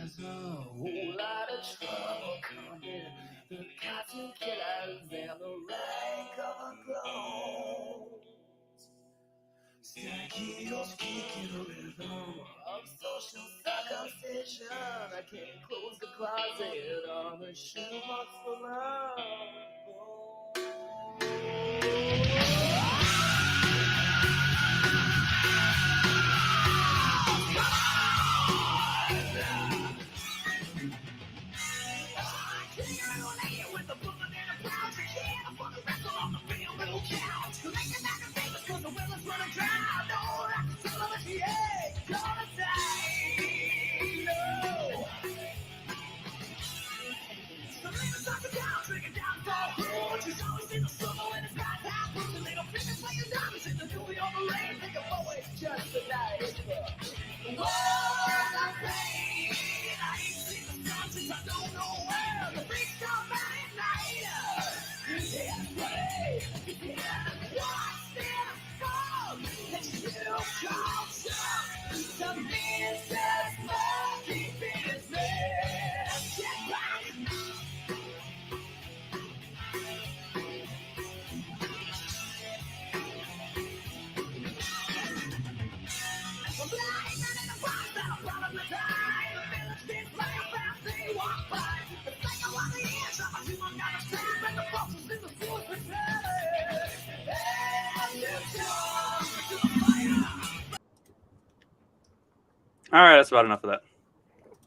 There's a whole lot of trouble coming. The cotton killers and the rank of a clones. Snacky heels kicking a rhythm of social circumcision. I can't close the closet on the shoebox for love. All right, that's about enough of that.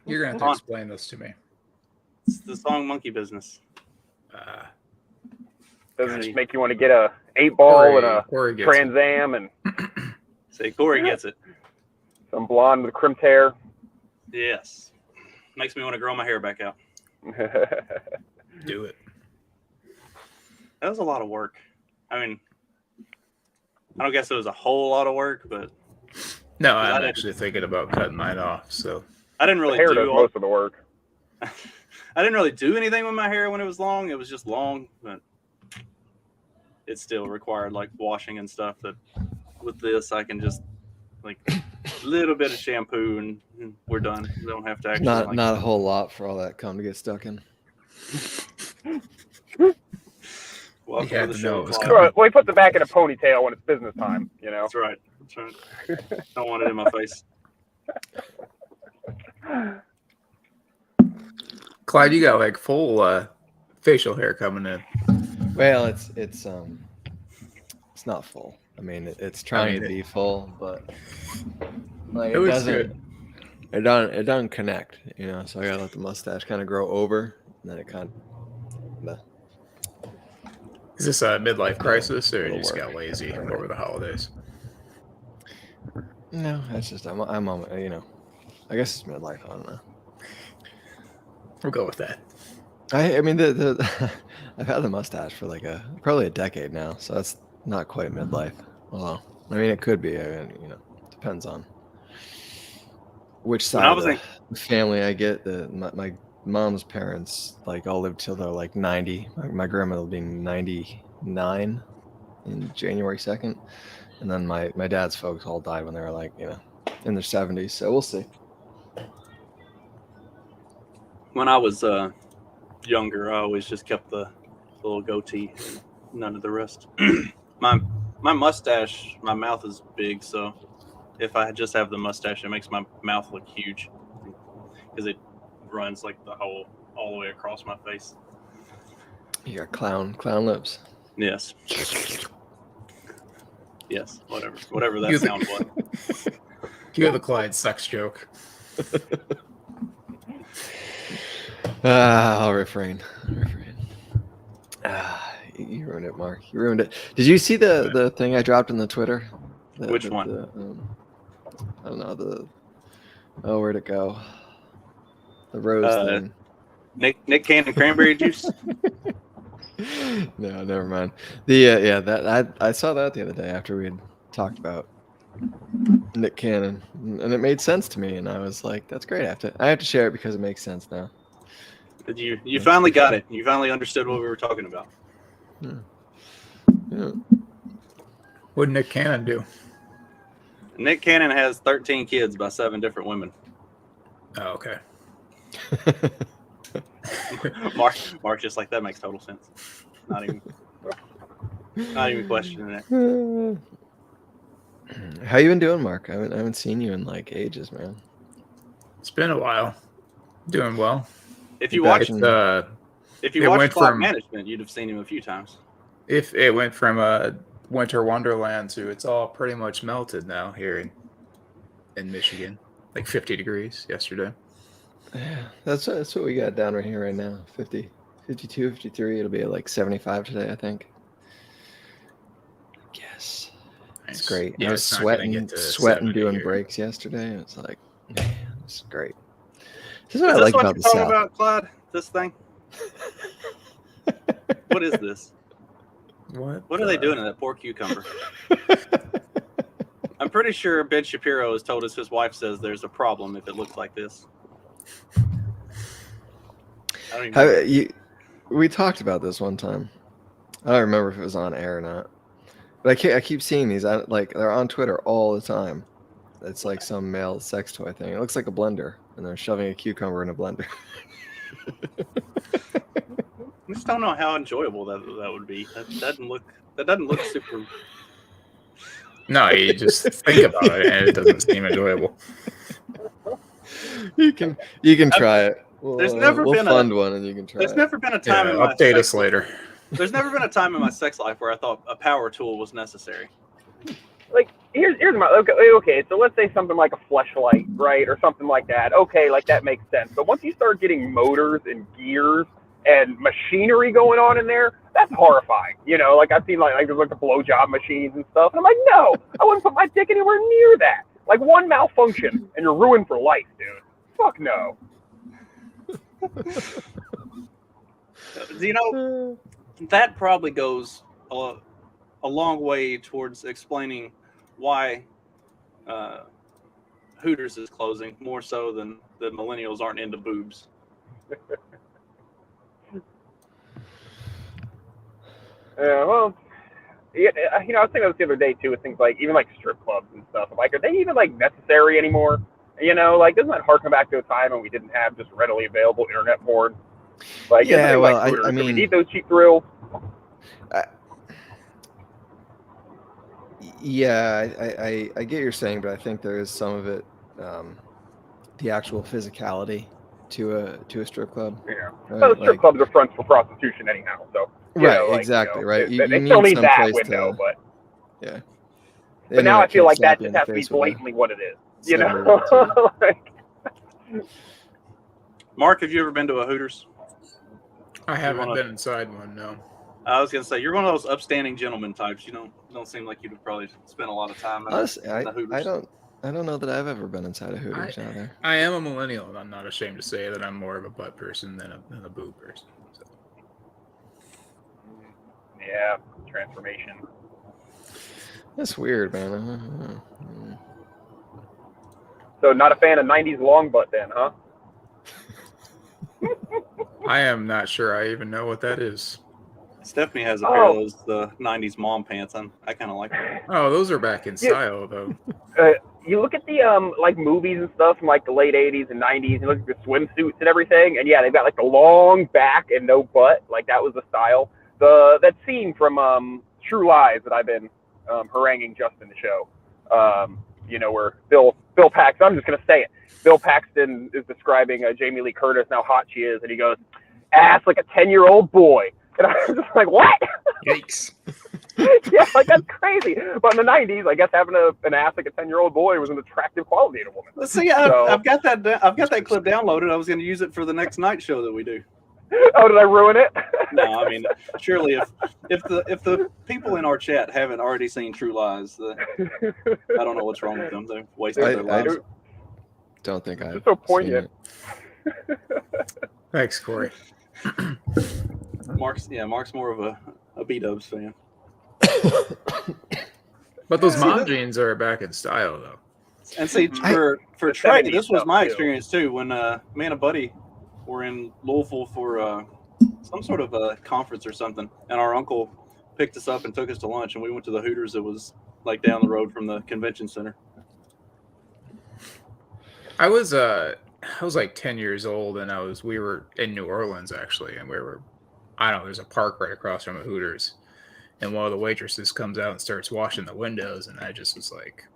You're going to have to explain this to me. It's the song Monkey Business. Doesn't it make you want to get a 8-ball and a Trans Am and say Corey gets it. Some blonde with crimped hair. Yes. Makes me want to grow my hair back out. Do it. That was a lot of work. I mean, I don't guess it was a whole lot of work, but no, I'm actually thinking about cutting mine off. So I didn't really do most of the work. I didn't really do anything with my hair when it was long. It was just long, but it still required like washing and stuff. That with this, I can just like a little bit of shampoo and we're done. We don't have to actually not a whole lot for all that cum to get stuck in. Welcome to the show. Well, he puts it back in a ponytail when it's business time, you know. That's right. Don't want it in my face. Clyde, you got like full facial hair coming in. Well, it's not full. I mean, it's trying to be full, but like it doesn't connect, you know. So I gotta let the mustache kind of grow over, and then it kind of. Is this a midlife crisis, or you just got lazy over the holidays? No, it's just I'm on, you know. I guess it's midlife. I don't know. We'll go with that. I mean the I've had the mustache for like probably a decade now, so that's not quite midlife. Well, I mean it could be. You know, depends on which side of the family I get. My mom's parents like all lived till they're like 90. My grandmother will be 99 in January 2nd, and then my dad's folks all died when they were like, you know, in their 70s. So we'll see. When I was younger, I always just kept the little goatee, none of the rest. my mustache, my mouth is big, so if I just have the mustache, it makes my mouth look huge because it runs like all the way across my face. You got clown lips. Yes. Yes, whatever that sound was. You have a Clyde sex joke. I'll refrain. You ruined it, Mark. You ruined it. Did you see the thing I dropped on the Twitter? Which one? I don't know. Where'd it go? The rose thing. Nick Cannon cranberry juice. No, never mind. That I saw that the other day after we had talked about Nick Cannon, and it made sense to me, and I was like, "That's great." I have to share it because it makes sense now. You finally got it. You finally understood what we were talking about. Yeah. What did Nick Cannon do? Nick Cannon has 13 kids by 7 different women. Oh, okay. Mark just like that makes total sense. Not even questioning it. How you been doing, Mark? I haven't seen you in like ages, man. It's been a while. Doing well. If you watched Cloud Management, you'd have seen him a few times. If it went from a winter wonderland to it's all pretty much melted now here in Michigan, like 50 degrees yesterday. Yeah, that's what we got down right here right now. 50, 52, 53. It'll be like 75 today, I think. Yes. Nice. It's great. Yeah, I was sweating doing breaks yesterday. It's like, man, it's great. This is what I like about the South. About, Clyde? This thing? What is this? What are they doing to that poor cucumber? I'm pretty sure Ben Shapiro has told us his wife says there's a problem if it looks like this. We talked about this one time. I don't remember if it was on air or not. But I keep seeing these. They're on Twitter all the time. It's like some male sex toy thing. It looks like a blender, and they're shoving a cucumber in a blender. I just don't know how enjoyable that would be. That doesn't look super. No, you just think about it, and it doesn't seem enjoyable. You can try it. There's never been fund one, and you can try. There's never been a time in my update us later. There's never been a time in my sex life where I thought a power tool was necessary. Like here's my okay. So let's say something like a fleshlight, right, or something like that. Okay, like that makes sense. But once you start getting motors and gears and machinery going on in there, that's horrifying. You know, like I've seen like there's like the blowjob machines and stuff, and I'm like, no, I wouldn't put my dick anywhere near that. Like one malfunction and you're ruined for life, dude. Fuck no. You know, that probably goes a long way towards explaining why Hooters is closing, more so than the millennials aren't into boobs. Well, you know, I was thinking about this the other day too, with things like even like strip clubs and stuff. I'm like, are they even like necessary anymore? You know, like doesn't that harken back to a time when we didn't have just readily available internet porn? Like, yeah, well, like I mean, we need those cheap thrills. Yeah, I get what you're saying, but I think there is some of it, the actual physicality to a strip club. Yeah, right? Well, the strip clubs are fronts for prostitution anyhow, so exactly, right. They still need that window, but yeah. But now I feel like that just has to be blatantly what it is, you know. Like, Mark, have you ever been to a Hooters? I haven't been inside one, no. I was gonna say you're one of those upstanding gentleman types. You don't seem like you would probably spend a lot of time. Honestly, I don't know that I've ever been inside a Hooters out there. I am a millennial, and I'm not ashamed to say that I'm more of a butt person than a boob person. So. Yeah, transformation. That's weird, man. So not a fan of 90s long butt then, huh? I am not sure I even know what that is. Stephanie has a pair of those, the 90s mom pants. I kind of like them. Oh, those are back in style, though. You look at the like movies and stuff from like the late 80s and 90s, and look at the swimsuits and everything, and yeah, they've got like the long back and no butt. Like that was the style. That scene from True Lies that I've been haranguing just in the show, you know, where Bill Paxton, I'm just going to say it, Bill Paxton is describing Jamie Lee Curtis and how hot she is, and he goes, ass like a 10-year-old boy. And I was just like, what? Yikes. Yeah, like that's crazy. But in the 90s, I guess having an ass like a 10-year-old boy was an attractive quality in a woman. Let's see, I've got that clip downloaded. I was going to use it for the next night show that we do. Oh, did I ruin it? No, I mean, surely if the people in our chat haven't already seen True Lies, I don't know what's wrong with them. They've wasted their lives. Don't think I've so poignant. Thanks, Corey. Mark's more of a B-Dubs fan. But those mom jeans are back in style, though. And see, for Trey, this was my experience too. When me and a buddy were in Louisville for some sort of a conference or something, and our uncle picked us up and took us to lunch, and we went to the Hooters. It was like down the road from the convention center. I was I was like 10 years old, and we were in New Orleans actually, and I don't know, there's a park right across from a Hooters, and one of the waitresses comes out and starts washing the windows, and I just was like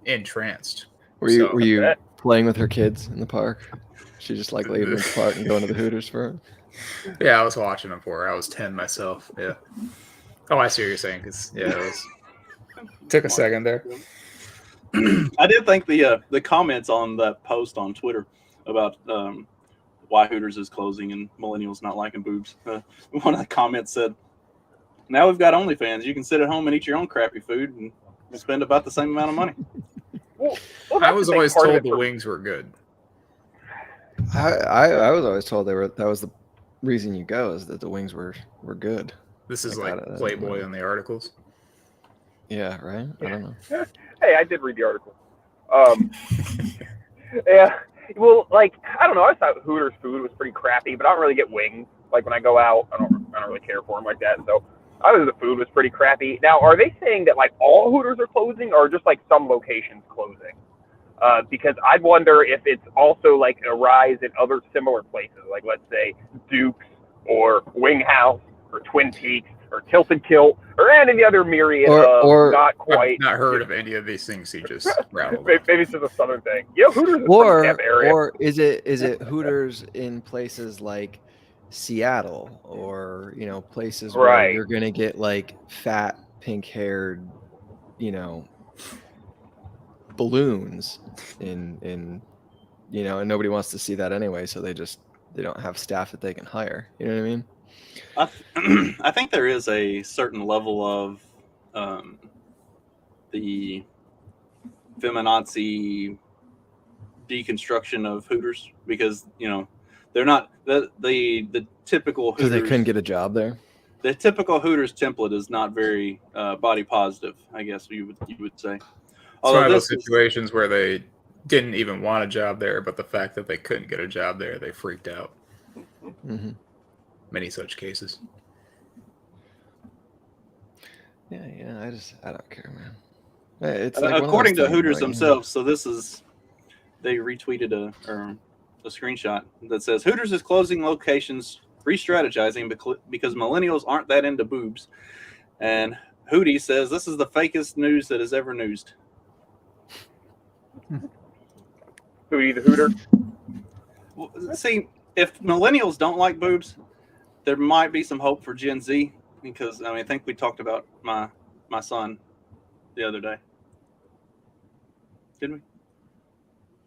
entranced. Were you So- were you playing with her kids in the park? She just like leaving the park and going to the Hooters for it? Yeah, I was watching them for her. I was 10 myself. Yeah. Oh, I see what you're saying. Cause yeah, it was. Took a second there. I did think the comments on that post on Twitter about why Hooters is closing and millennials not liking boobs. One of the comments said, "Now we've got OnlyFans. You can sit at home and eat your own crappy food and spend about the same amount of money." Well, I was always told the wings were good. I was always told that was the reason you go, is that the wings were good. This is like Playboy on the articles. Yeah, right? I don't know. Hey, I did read the article. Yeah. Well, like, I don't know. I always thought Hooters food was pretty crappy, but I don't really get wings. Like, when I go out, I don't really care for them like that. So I thought the food was pretty crappy. Now, are they saying that, like, all Hooters are closing, or just, like, some locations closing? Because I'd wonder if it's also, like, a rise in other similar places, like, let's say, Duke's or Wing House or Twin Peaks or Tilted Kilt or any of the other myriad of not quite. I've not heard of any of these things he just rattled. Maybe it's just a southern thing. Yeah, Hooters is a camp area. Or is it Hooters in places like Seattle, or places where you're gonna get like fat pink-haired balloons in and nobody wants to see that anyway, so they don't have staff that they can hire. You know what I mean? I think there is a certain level of the feminazi deconstruction of Hooters, because they're not the typical Hooters. Because they couldn't get a job there. The typical Hooters template is not very body positive, I guess you would say. It's one of those situations where they didn't even want a job there, but the fact that they couldn't get a job there, they freaked out. Mm-hmm. Many such cases. Yeah, I don't care, man. It's like according to Hooters themselves. So they retweeted a screenshot that says Hooters is closing locations, re-strategizing because millennials aren't that into boobs, and Hootie says this is the fakest news that is ever newsed. Hootie the Hooter. Well, see, if millennials don't like boobs, there might be some hope for Gen Z, because I think we talked about my son the other day, didn't we?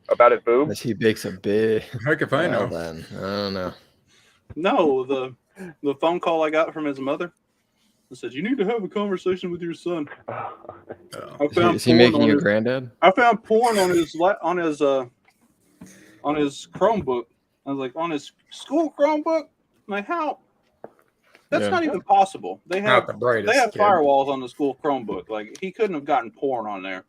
About his boobs? He bakes a big. Heck if I know. Then I don't know. No, the phone call I got from his mother. I said, "You need to have a conversation with your son." Is he making you granddad? I found porn on his Chromebook. I was like, on his school Chromebook? I'm like, how? That's not even possible. They have firewalls on the school Chromebook. Like, he couldn't have gotten porn on there.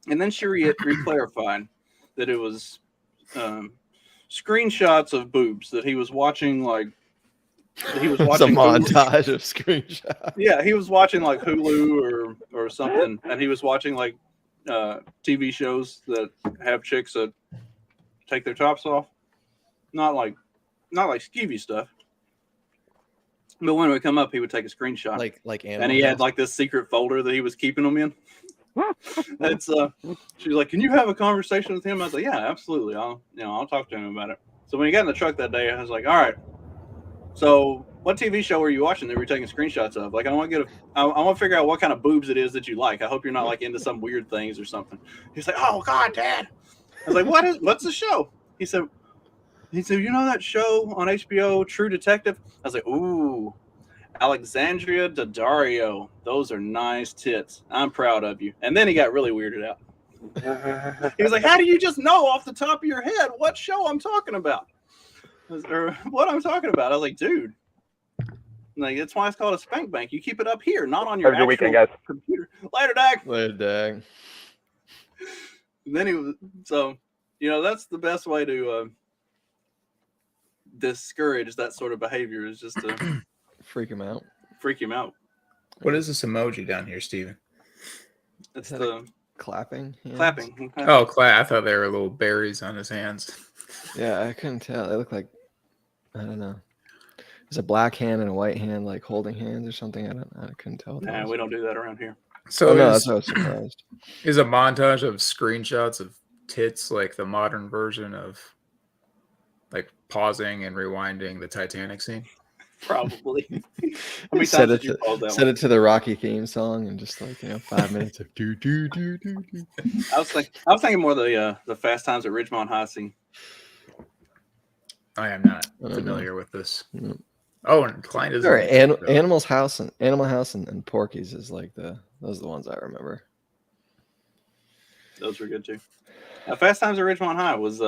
And then she re-clarified that it was screenshots of boobs that he was watching, like. He was watching some montage of screenshots. Yeah, he was watching like Hulu or something, and he was watching like TV shows that have chicks that take their tops off. Not like skeevy stuff. But when it would come up, he would take a screenshot. Like and he had like this secret folder that he was keeping them in. It's she was like, "Can you have a conversation with him?" I was like, "Yeah, absolutely. I'll talk to him about it." So when he got in the truck that day, I was like, "All right. So, what TV show were you watching that we're taking screenshots of? Like, I want to figure out what kind of boobs it is that you like. I hope you're not like into some weird things or something." He's like, "Oh God, Dad." I was like, what's the show? He said, "You know that show on HBO, True Detective?" I was like, "Ooh, Alexandria Daddario. Those are nice tits. I'm proud of you." And then he got really weirded out. He was like, "How do you just know off the top of your head what show I'm talking about? Or what I'm talking about?" I was like, "Dude, like, that's why it's called a spank bank. You keep it up here, not on your actual weekend, guys. computer." Later, Dag. Later, Dag. And then he was that's the best way to discourage that sort of behavior, is just to freak him out. Freak him out. What is this emoji down here, Steven? It's the clapping. Hands? Clapping. Oh, I thought they were little berries on his hands. Yeah, I couldn't tell. They look like, I don't know. There's a black hand and a white hand, like holding hands or something. I couldn't tell. What that Nah, was. we don't do that around here. So Oh, no, that's why I was surprised. is a montage of screenshots of tits like the modern version of like pausing and rewinding the Titanic scene? Probably. How many Set times it did you to pause that set one? it to the Rocky theme song and just like 5 minutes of do do do do do. I was thinking more the Fast Times at Ridgemont High scene. I am not I don't familiar with this. know. Oh, and Klein is All right, Animal House and Porky's is like those are the ones I remember. Those were good too. Fast Times at Ridgemont High was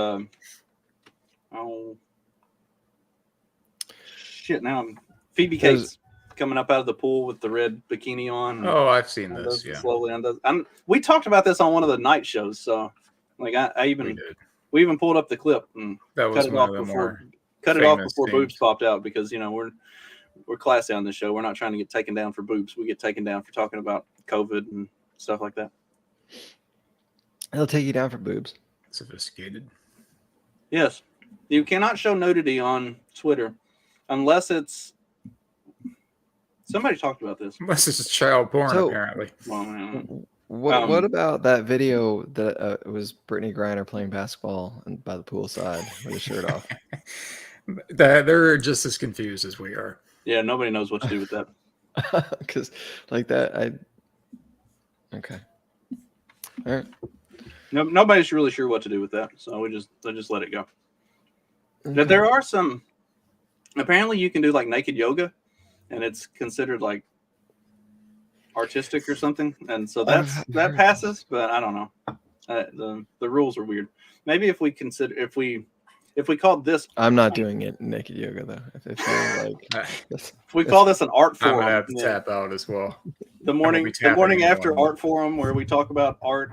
now I'm Phoebe Cates coming up out of the pool with the red bikini on. Oh, I've seen this. Yeah, slowly undoes. We talked about this on one of the night shows, so like we even pulled up the clip and that was one of the more cut it off before themes. Boobs popped out because we're classy on this show. We're not trying to get taken down for boobs. We get taken down for talking about COVID and stuff like that. They'll take you down for boobs. Sophisticated. Yes, you cannot show nudity on Twitter unless it's. Somebody talked about this. Unless it's child porn, So- apparently. Well, What about that video that was Brittany Griner playing basketball by the poolside with her shirt off? They're just as confused as we are. yeah, nobody knows what to do with that. Because like that, okay. All right. No, nobody's really sure what to do with that, so I just let it go. Okay. There are some. Apparently, you can do like naked yoga, and it's considered like artistic or something, and so that passes. But I don't know. The rules are weird. Maybe if we called this, I'm not doing it naked yoga though. If we call this an art I'm forum. gonna have to tap out as well. The morning tapping after into one. art forum where we talk about art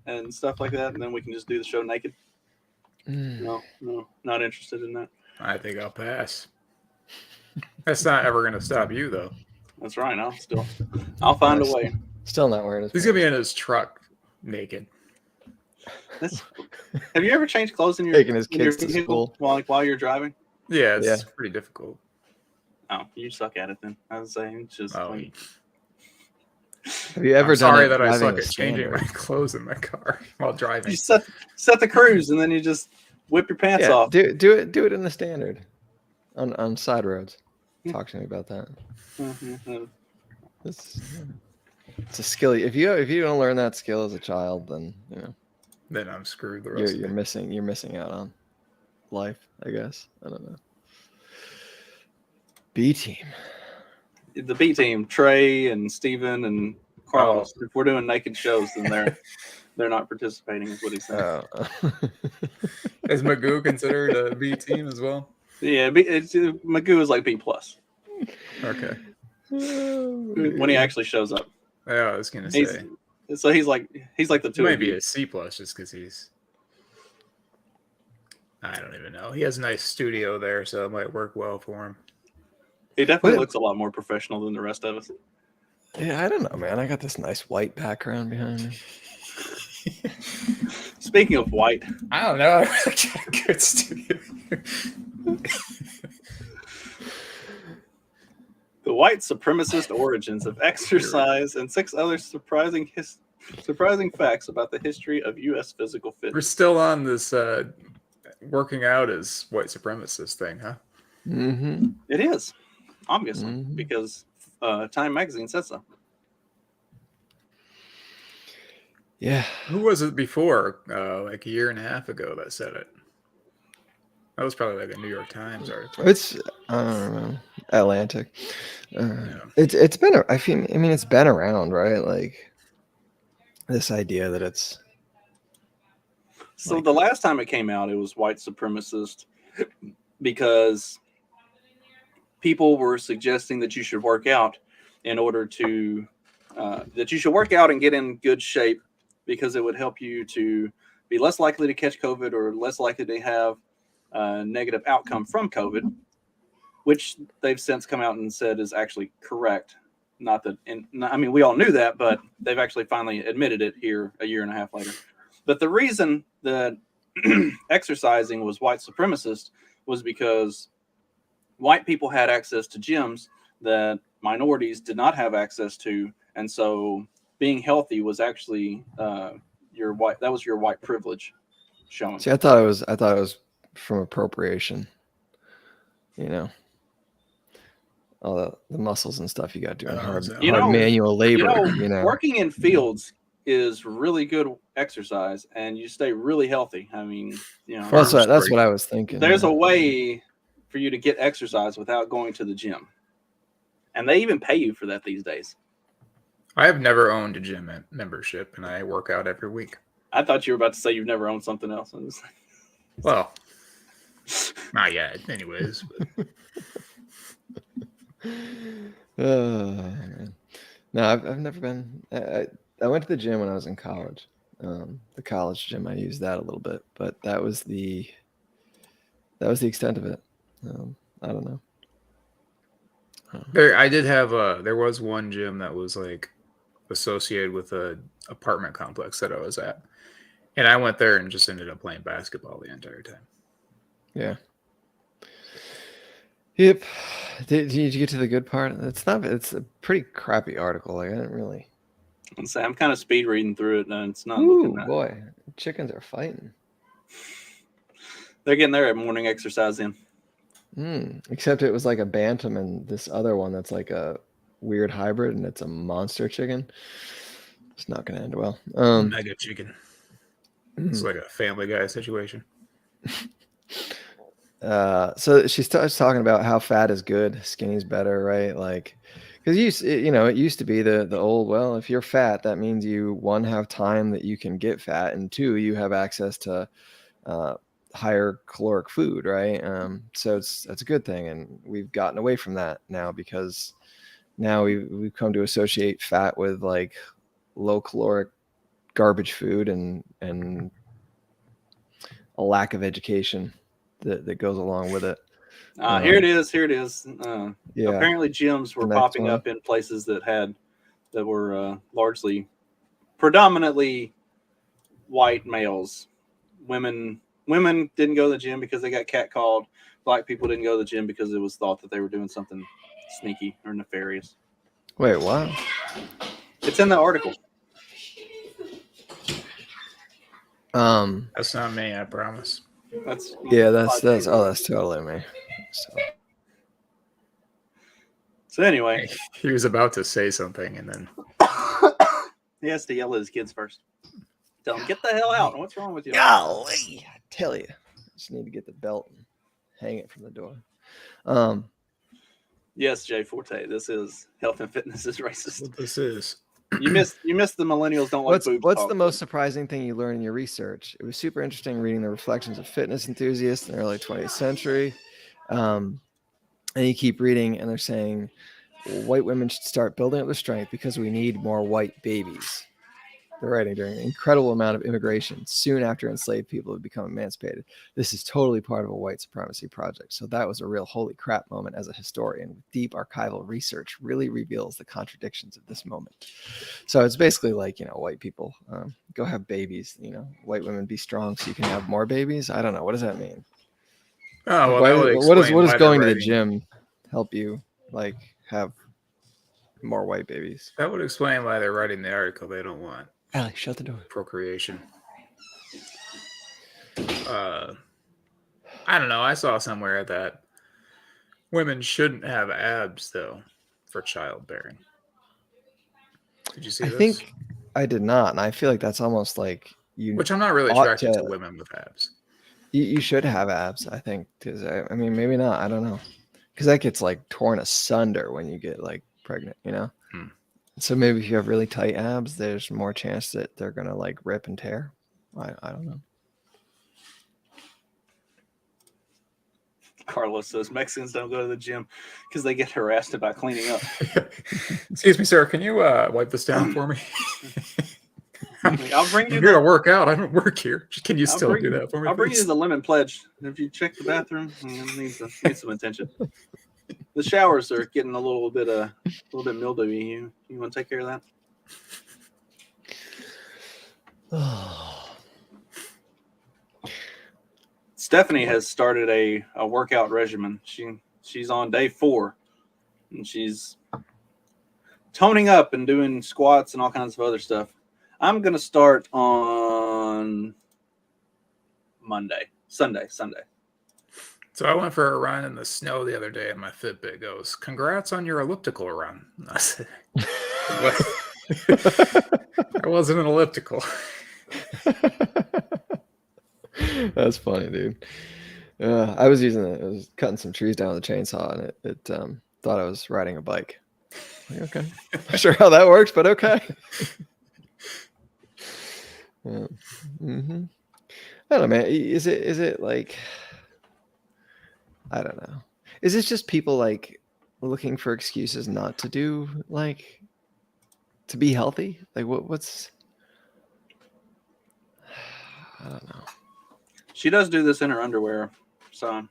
and stuff like that, and then we can just do the show naked. No, not interested in that. I think I'll pass. That's not ever gonna stop you though. That's right. I'll find a way. Still not wearing it. He's gonna be in his truck naked. Have you ever changed clothes in your Taking his in your kids to vehicle school. while you're driving? Yeah, it's pretty difficult. Oh, you suck at it then. I was saying it's just. Oh, Have you ever I'm done sorry it that I driving suck a at changing my standard? clothes in my car while driving. You set the cruise and then you just whip your pants off. Do it in the standard on side roads. Talk to me about that. Mhm. It's a skill. If you don't learn that skill as a child, then Then I'm screwed the rest you're of it. missing out on life. I guess I don't know. B team. The B team, Trey and Steven and Carlos. If we're doing naked shows, then they're not participating. Is what he's saying. Is Magoo considered a B team as well? Yeah, Magoo is like B plus Okay. when he actually shows up. Yeah, I was gonna say So he's like the two. might of be you. a C plus just because he's. I don't even know. He has a nice studio there, so it might work well for him. He definitely looks a lot more professional than the rest of us. Yeah, I don't know, man. I got this nice white background behind me. Speaking of white, I don't know. I really got a good studio here. the white supremacist origins of exercise and 6 other surprising facts about the history of U.S. physical We're fitness. still on this working out as white supremacist thing, huh? Mm-hmm. It is, obviously, Mhm. because Time Magazine says so. Yeah. Who was it before? Like a year and a half ago that said it. That was probably like a New York Times article. It's I don't know, Atlantic. Yeah. It's been it's been around, right? Like this idea that it's So the last time it came out, it was white supremacist because people were suggesting that you should work out in order to that you should work out and get in good shape because it would help you to be less likely to catch COVID or less likely to have a negative outcome from COVID, which they've since come out and said is actually correct. Not that, and I mean, we all knew that, but they've actually finally admitted it here a year and a half later. But the reason that exercising was white supremacist was because white people had access to gyms that minorities did not have access to, and so being healthy was actually your white privilege showing. See, I thought it was from appropriation. You know, all the muscles and stuff you got doing hard manual labor. Working in fields is really good exercise, and you stay really healthy. I mean, that's what I was thinking. There's a way for you to get exercise without going to the gym, and they even pay you for that these days. I have never owned a gym membership, and I work out every week. I thought you were about to say you've never owned something else. Well, not yet, anyways. No, I've never been. I went to the gym when I was in college. The college gym, I used that a little bit, but that was the extent of it. I don't know. There was one gym that was like associated with a apartment complex that I was at, and I went there and just ended up playing basketball the entire time. Yeah. Yep. Did you get to the good part? It's a pretty crappy article. Like, I didn't really. I'm kind of speed reading through it, and it's not. Ooh, boy, chickens are fighting. They're getting their morning exercise in. Except it was like a bantam and this other one that's like a weird hybrid, and it's a monster chicken. It's not going to end well. Mega chicken. It's like a Family Guy situation. So she starts talking about how fat is good, skinny's better, right? Like, because it used to be the old, well, if you're fat, that means you, one, have time that you can get fat, and two, you have access to higher caloric food, right? So that's a good thing, and we've gotten away from that now because now we've come to associate fat with like low caloric garbage food and a lack of education that goes along with it. Here it is. Yeah. Apparently gyms were popping up in places that were largely predominantly white males. Women didn't go to the gym because they got catcalled. Black people didn't go to the gym because it was thought that they were doing something sneaky or nefarious. Wait, what? It's in the article. That's not me, I promise. That's totally me. So anyway, he was about to say something and then he has to yell at his kids first. Tell them, get the hell out. What's wrong with you? Golly, I tell you, just need to get the belt and hang it from the door. Yes, Jay Forte. This is Health and Fitness is Racist. What this is. You missed the millennials don't like boobs. What's the most surprising thing you learned in your research? It was super interesting reading the reflections of fitness enthusiasts in the early 20th century. And you keep reading, and they're saying white women should start building up their strength because we need more white babies. They're writing during an incredible amount of immigration soon after enslaved people have become emancipated. This is totally part of a white supremacy project. So that was a real holy crap moment as a historian. Deep archival research really reveals the contradictions of this moment. So it's basically like, white people go have babies, white women be strong so you can have more babies. I don't know. What does that mean? Oh, well, what is going to the gym help you like have more white babies? That would explain why they're writing the article. They don't want Allie, shut the door. Procreation. I don't know. I saw somewhere that women shouldn't have abs though for childbearing. Did you see this? I think I did not, and I feel like that's almost like you. Which I'm not really attracted to women with abs. You should have abs, I think, because I mean maybe not. I don't know, because that gets like torn asunder when you get like pregnant, So maybe if you have really tight abs, there's more chance that they're gonna like rip and tear. I don't know. Carlos says Mexicans don't go to the gym because they get harassed about cleaning up. Excuse me, sir. Can you wipe this down for me? I'll bring you. I'm here to work out. I don't work here. Can you still do that for me? I'll bring you the lemon pledge. If you check the bathroom, it needs some attention. The showers are getting a little bit mildewy. You want to take care of that? Stephanie has started a workout regimen. She's on day 4, and she's toning up and doing squats and all kinds of other stuff. I'm gonna start on Sunday. So I went for a run in the snow the other day, and my Fitbit goes, "Congrats on your elliptical run." I said, "It wasn't an elliptical." That's funny, dude. I was cutting some trees down with a chainsaw, and it thought I was riding a bike. Like, okay, not sure how that works, but okay. I don't know, man. Is it like, I don't know. Is it just people like looking for excuses not to do, like, to be healthy? Like what's I don't know. She does do this in her underwear, so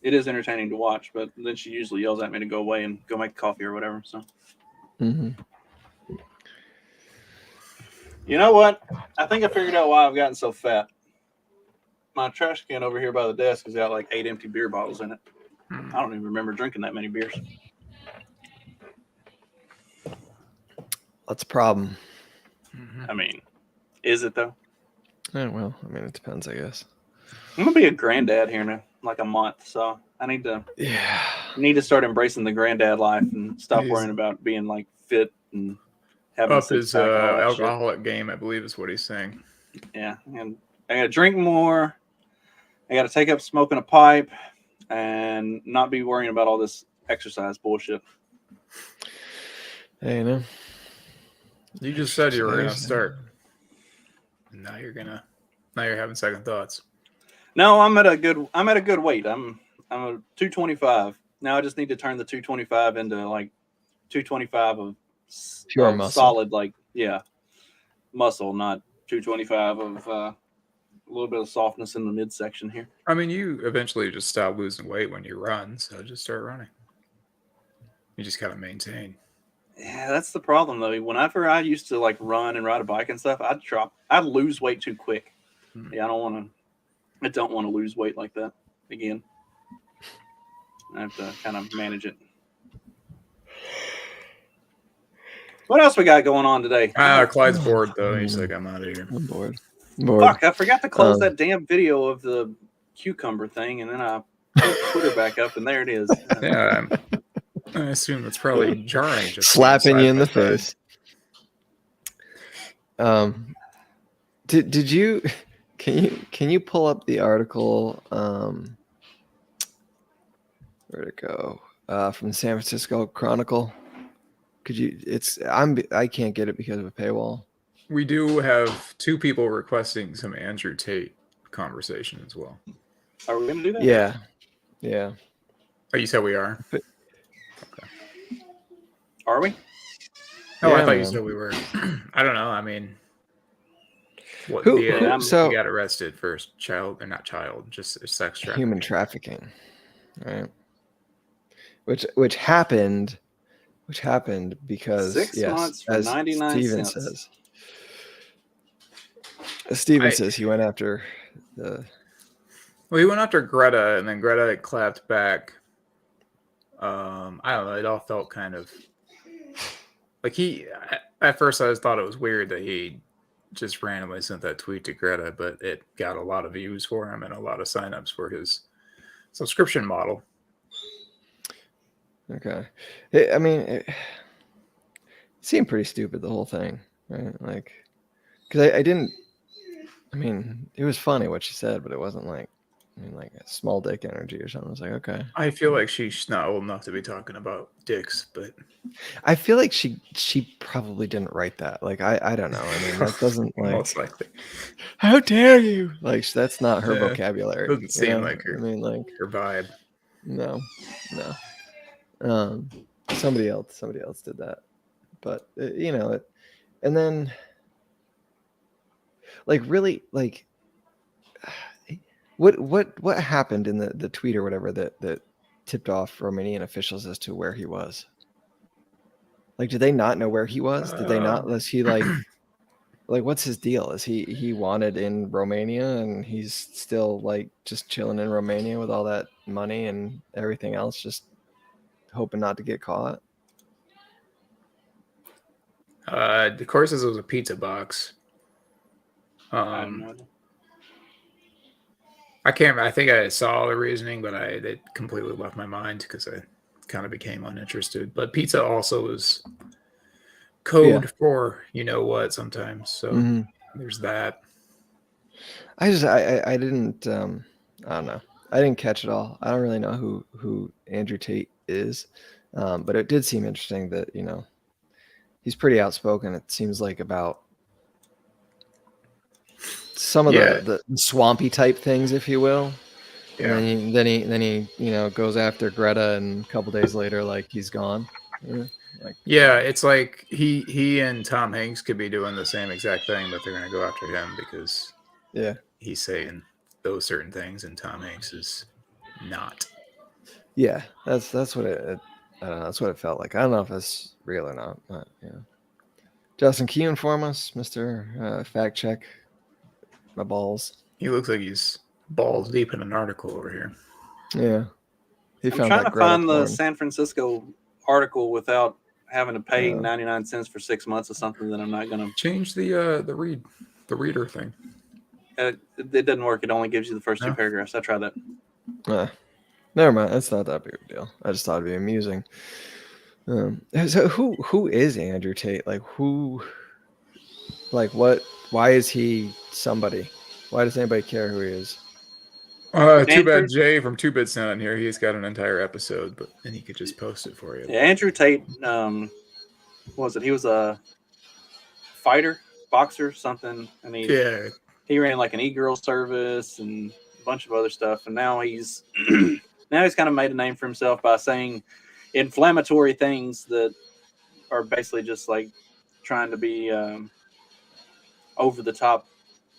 it is entertaining to watch. But then she usually yells at me to go away and go make coffee or whatever. So, You know what? I think I figured out why I've gotten so fat. My trash can over here by the desk has got like 8 empty beer bottles in it. I don't even remember drinking that many beers. That's a problem. I mean, is it though? Yeah, well, I mean, it depends, I guess. I'm gonna be a granddad here in like a month, so I need to start embracing the granddad life and stop worrying about being like fit and having up his alcoholic game, I believe is what he's saying. Yeah, and I gotta drink more. I gotta take up smoking a pipe and not be worrying about all this exercise bullshit. Hey, you know, you just said you were gonna start. Now you're having second thoughts. No, I'm at a good weight. I'm a 225. Now I just need to turn the 225 into like 225 of pure muscle. Solid, like, yeah, muscle, not 225 of a little bit of softness in the midsection here. I mean, you eventually just stop losing weight when you run, so just start running. You just gotta maintain. Yeah, that's the problem though. Whenever I used to like run and ride a bike and stuff, I'd lose weight too quick. Yeah, I don't want to lose weight like that again. I have to kind of manage it. What else we got going on today? Clyde's bored though. He's like, I'm out of here. I'm bored. Fuck, I forgot to close that damn video of the cucumber thing, and then I put Twitter back up, and there it is. Yeah, I assume that's probably jarring. Just slapping you in the face. Did you? Can you pull up the article? Where'd it go? From the San Francisco Chronicle. Could you? I can't get it because of a paywall. We do have 2 people requesting some Andrew Tate conversation as well. Are we going to do that? Yeah. Oh, you said we are? Okay. Are we? Oh, yeah, I thought you said we were. I don't know. I mean, he got arrested for just sex trafficking. Human trafficking, right? Which happened because 6 months for 99 cents. Steven says he went after the. Well, he went after Greta, and then Greta clapped back. I don't know. It all felt kind of like at first I thought it was weird that he just randomly sent that tweet to Greta, but it got a lot of views for him and a lot of signups for his subscription model. Okay. It seemed pretty stupid, the whole thing, right? Like, because I didn't. I mean, it was funny what she said, but it wasn't like a small dick energy or something. I was like, okay. I feel like she's not old enough to be talking about dicks, but I feel like she probably didn't write that. Like, I don't know. I mean, that doesn't like. Most likely. How dare you? Like, that's not her vocabulary. Doesn't seem like her. I mean, like her vibe. No. Somebody else did that, but and then like really like what happened in the tweet or whatever that tipped off Romanian officials as to where he was? Like, did they not know where he was? Did they not? Was he like what's his deal? Is he wanted in Romania and he's still like just chilling in Romania with all that money and everything else, just hoping not to get caught? The course says it was a pizza box. I have no idea. I can't. I think I saw the reasoning, but it completely left my mind because I kind of became uninterested. But pizza also is code for you know what sometimes. So there's that. I didn't I don't know. I didn't catch it all. I don't really know who Andrew Tate is, but it did seem interesting that he's pretty outspoken. It seems like about some of the swampy type things, if you will. Yeah. And then he goes after Greta, and a couple days later, like, he's gone. It's like he and Tom Hanks could be doing the same exact thing, but they're going to go after him because he's saying those certain things, and Tom Hanks is not. Yeah, that's what it. I don't know. That's what it felt like. I don't know if it's real or not, but Justin, can you inform us, Mr. Fact Check my balls? He looks like he's balls deep in an article over here. Yeah. I'm trying to find the San Francisco article without having to pay 99 cents for 6 months or something that I'm not going to change the reader thing. It doesn't work. It only gives you the first 2 paragraphs. I tried that. Never mind. That's not that big of a deal. I just thought it'd be amusing. So who is Andrew Tate? Like, what? Why is he somebody? Why does anybody care who he is? Too bad Jay from 2Bit's not in here. He's got an entire episode, and he could just post it for you. Yeah, Andrew Tate, what was it? He was a fighter, boxer, something, and he ran like an e-girl service and a bunch of other stuff, and now he's kind of made a name for himself by saying inflammatory things that are basically just like trying to be over the top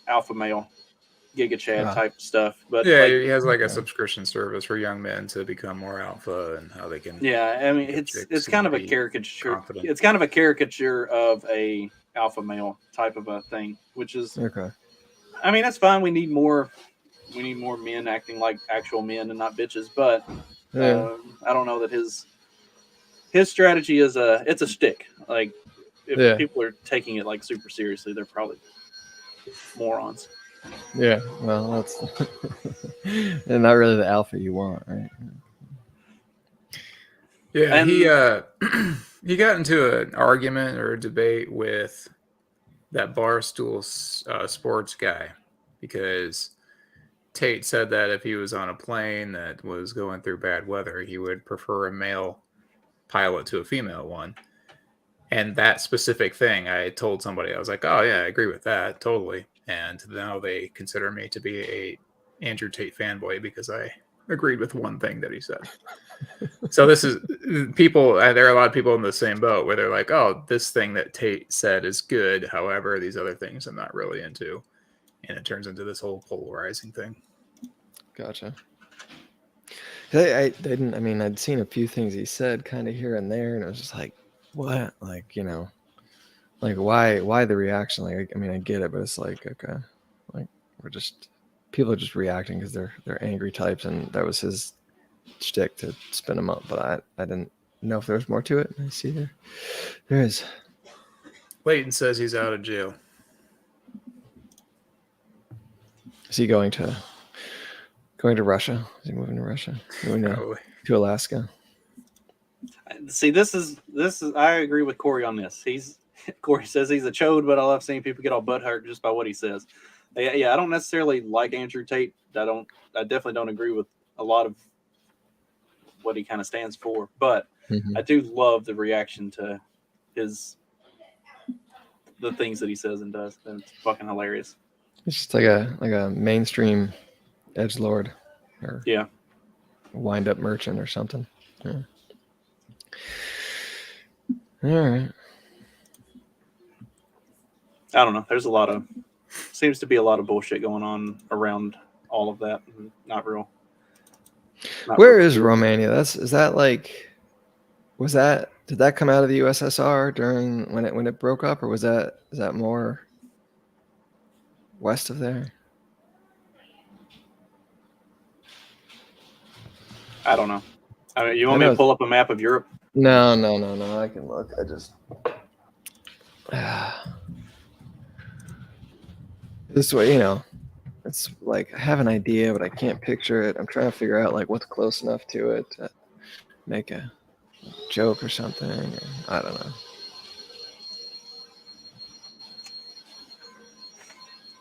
alpha male, Giga Chad type stuff. But he has like a subscription service for young men to become more alpha and how they can. Yeah, I mean it's kind of a caricature. Confident. It's kind of a caricature of a alpha male type of a thing, which is okay. I mean, that's fine. We need more men acting like actual men and not bitches. But I don't know that his strategy is it's a shtick. Like, if people are taking it like super seriously, they're probably morons. Yeah, well, that's and not really the alpha you want, right? Yeah, and he got into an argument or a debate with that Barstool Sports guy because Tate said that if he was on a plane that was going through bad weather, he would prefer a male pilot to a female one. And that specific thing, I told somebody, I was like, oh yeah, I agree with that, totally. And now they consider me to be a Andrew Tate fanboy because I agreed with one thing that he said. So this is people, there are a lot of people in the same boat where they're like, oh, this thing that Tate said is good. However, these other things I'm not really into. And it turns into this whole polarizing thing. Gotcha. I didn't, I mean, I'd seen a few things he said kind of here and there, and it was just like, what? Like, like why the reaction? Like, I mean, I get it, but it's like, okay, like people are just reacting because they're angry types, and that was his shtick to spin them up. But I didn't know if there was more to it. I see there is. Leighton says he's out of jail. Is he going to Russia? Is he moving to Russia? Going to Alaska? See, this is. I agree with Corey on this. Corey says he's a chode, but I love seeing people get all butthurt just by what he says. Yeah, I don't necessarily like Andrew Tate. I definitely don't agree with a lot of what he kind of stands for, but I do love the reaction to the things that he says and does. And it's fucking hilarious. It's just like a mainstream edgelord or wind up merchant or something. Yeah. All right. I don't know. There's seems to be a lot of bullshit going on around all of that. Not real Not Where real is cute. Romania? Is that like, did that come out of the USSR during when it broke up, or is that more west of there? I don't know. I mean, you I want me know to it's- pull up a map of Europe? No. I can look. I just this way, it's like I have an idea, but I can't picture it. I'm trying to figure out like what's close enough to it to make a joke or something. Or, I don't know.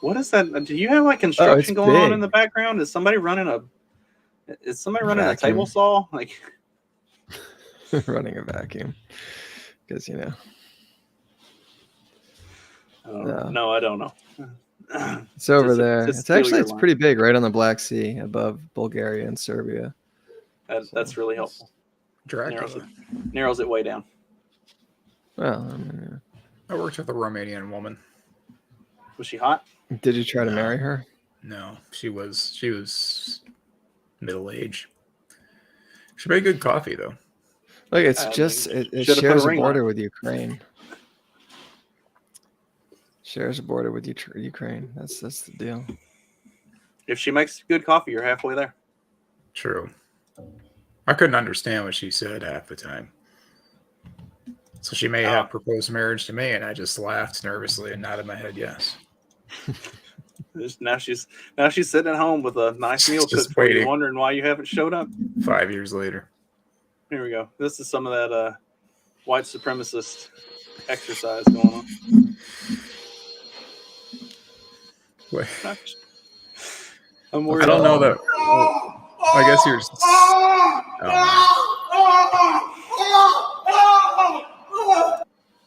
What is that? Do you have like construction going on in big. the background? Is somebody running a Vacuum. table saw? Like Running a vacuum, because no, I don't know. It's over Just- there. just It's steal actually your it's line. pretty big, right on the Black Sea, above Bulgaria and Serbia. That's really helpful. Dracula. Narrows it way down. Well, I mean, I worked with a Romanian woman. Was she hot? did you try to No. marry her? No, she was middle aged. She made good coffee though. Like it's I just think it should've put a shares a ring on border it. with Ukraine. Shares a border with Ukraine. That's the deal. If she makes good coffee, you're halfway there. True. I couldn't understand what she said half the time. So she may have proposed marriage to me, and I just laughed nervously and nodded my head yes. Now she's sitting at home with a nice meal Just cooked for you, waiting. wondering why you haven't showed up. 5 years later. Here we go. This is some of that white supremacist exercise going on. Wait, I'm worried. I don't know that. Well, I guess you're.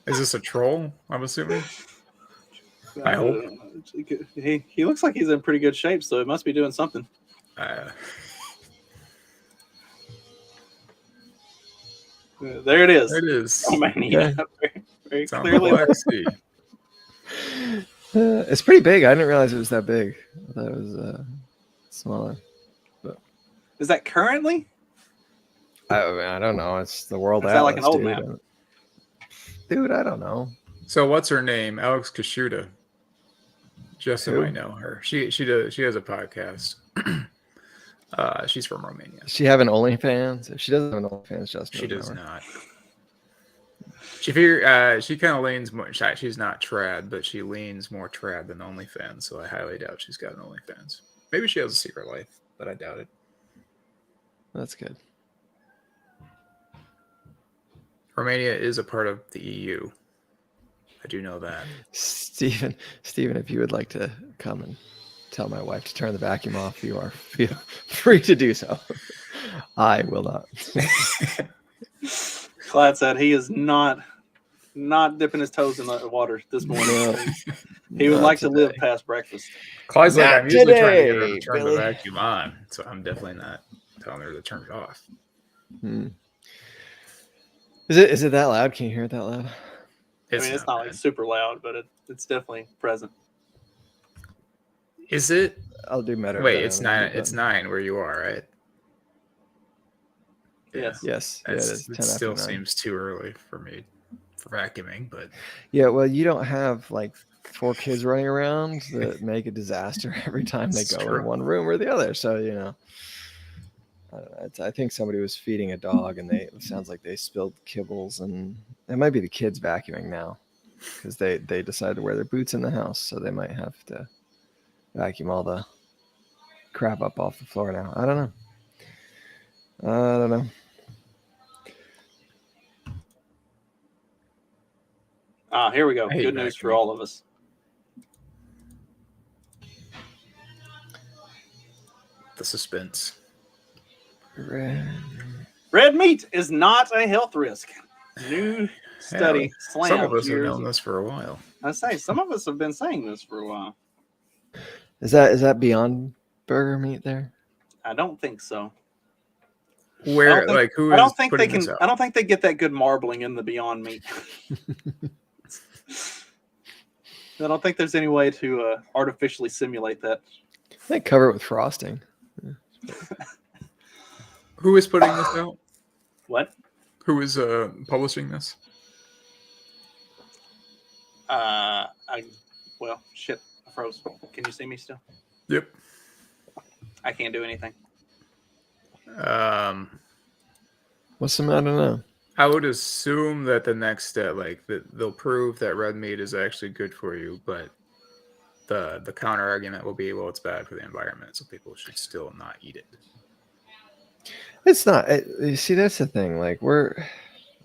Is this a troll? I'm assuming. I hope. He looks like he's in pretty good shape, so it must be doing something. There it is. There it is. Romania. Very It's on the clearly. Black Sea. It's pretty big. I didn't realize it was that big. I thought it was smaller. Is that currently? I don't know. It's the world Is that atlas, like an old dude. map? Dude, I don't know. So what's her name? Alex Kashuta. Justin Who? might know her. She has a podcast. She's from Romania. Does she have an OnlyFans? If she doesn't have an OnlyFans, Justin She doesn't does know her. not. She kind of leans more. She's not trad, but she leans more trad than OnlyFans. So I highly doubt she's got an OnlyFans. Maybe she has a secret life, but I doubt it. That's good. Romania is a part of the EU. I do know that. Stephen, if you would like to come and tell my wife to turn the vacuum off, you are feel free to do so. I will not. Clyde said he is not dipping his toes in the water this morning. He would Not like to live today. past breakfast. Clyde's like, Not I'm usually trying to get her today, to turn Billy. the vacuum on, so I'm definitely not telling her to turn it off. Is it that loud? Can you hear it that loud? It's not like bad. super loud, but it's definitely present. Is it? I'll do better. Wait, it's 9. It's 9 where you are, right? Yes. Yes. Yeah, it is. 10 It after still 9. seems too early for me for vacuuming, but Yeah, well, you don't have like 4 kids running around that make a disaster every time they It's go true. in one room or the other. So, I don't know. I think somebody was feeding a dog and it sounds like they spilled kibbles, and it might be the kids vacuuming now because they decided to wear their boots in the house. So they might have to vacuum all the crap up off the floor now. I don't know. Here we go. I hate Good news for vacuuming. all of us. the suspense. Red meat is not a health risk. New study slams. Some of us have years- known this for a while. I say some of us have been saying this for a while. Is that Beyond Burger meat there? I don't think so. Where, think- like, who I is don't think they putting can. this out? I don't think they get that good marbling in the Beyond Meat. I don't think there's any way to artificially simulate that. They cover it with frosting. Who is putting this out? What? Who is publishing this? Well, shit, I froze. Can you see me still? Yep. I can't do anything. What's the matter now? I would assume that the next step, they'll prove that red meat is actually good for you, but the counter argument will be, well, it's bad for the environment, so people should still not eat it. It's not. You see, that's the thing. Like I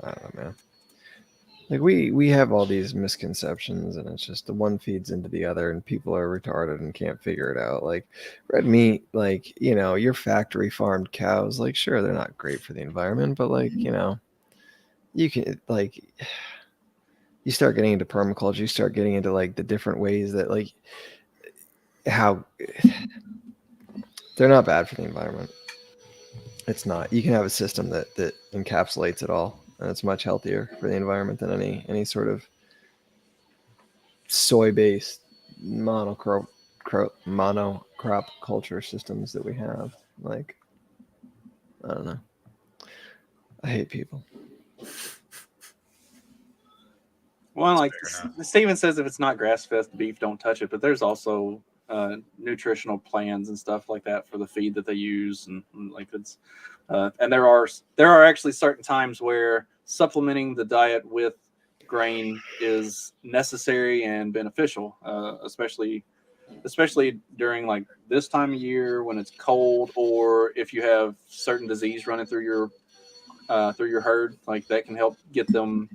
don't know, man. Like we have all these misconceptions, and it's just the one feeds into the other, and people are retarded and can't figure it out. Like red meat, like your factory farmed cows. Like sure, they're not great for the environment, but like you can you start getting into permaculture, you start getting into like the different ways that like how they're not bad for the environment. It's not. You can have a system that encapsulates it all, and it's much healthier for the environment than any sort of soy-based monocrop culture systems that we have. Like, I don't know. I hate people. Well, like Steven says, if it's not grass-fed beef, don't touch it. But there's also nutritional plans and stuff like that for the feed that they use, and like it's and there are actually certain times where supplementing the diet with grain is necessary and beneficial, especially during like this time of year when it's cold, or if you have certain disease running through your herd, like that can help get them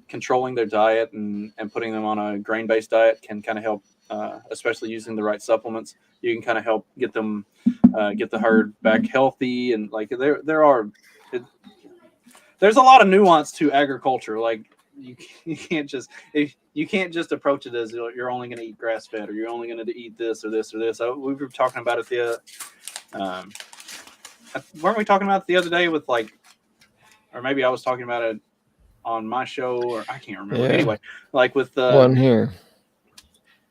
controlling their diet, and putting them on a grain-based diet can kind of help, especially using the right supplements. You can kind of help get them get the herd back healthy, and like there's a lot of nuance to agriculture. Like you can't just approach it as you're only going to eat grass-fed, or you're only going to eat this or this or this. We were talking about it weren't we talking about it the other day with like, or maybe I was talking about it on my show, or I can't remember. Yeah. Anyway, like with one here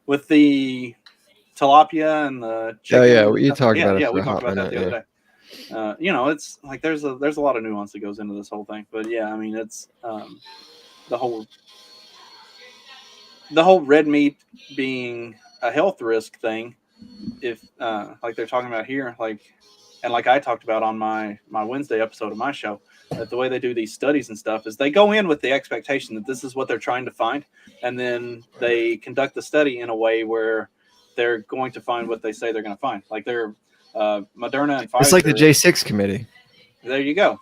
with the tilapia and the chicken. Oh yeah, you talked about it. Yeah, we talked about that the other day. It's like there's a lot of nuance that goes into this whole thing. But yeah, I mean, it's the whole red meat being a health risk thing. If like they're talking about here, like, and like I talked about on my Wednesday episode of my show, that the way they do these studies and stuff is they go in with the expectation that this is what they're trying to find, and then they conduct the study in a way where they're going to find what they say they're going to find. Like they're Moderna and Pfizer. It's like the J6 committee. There you go.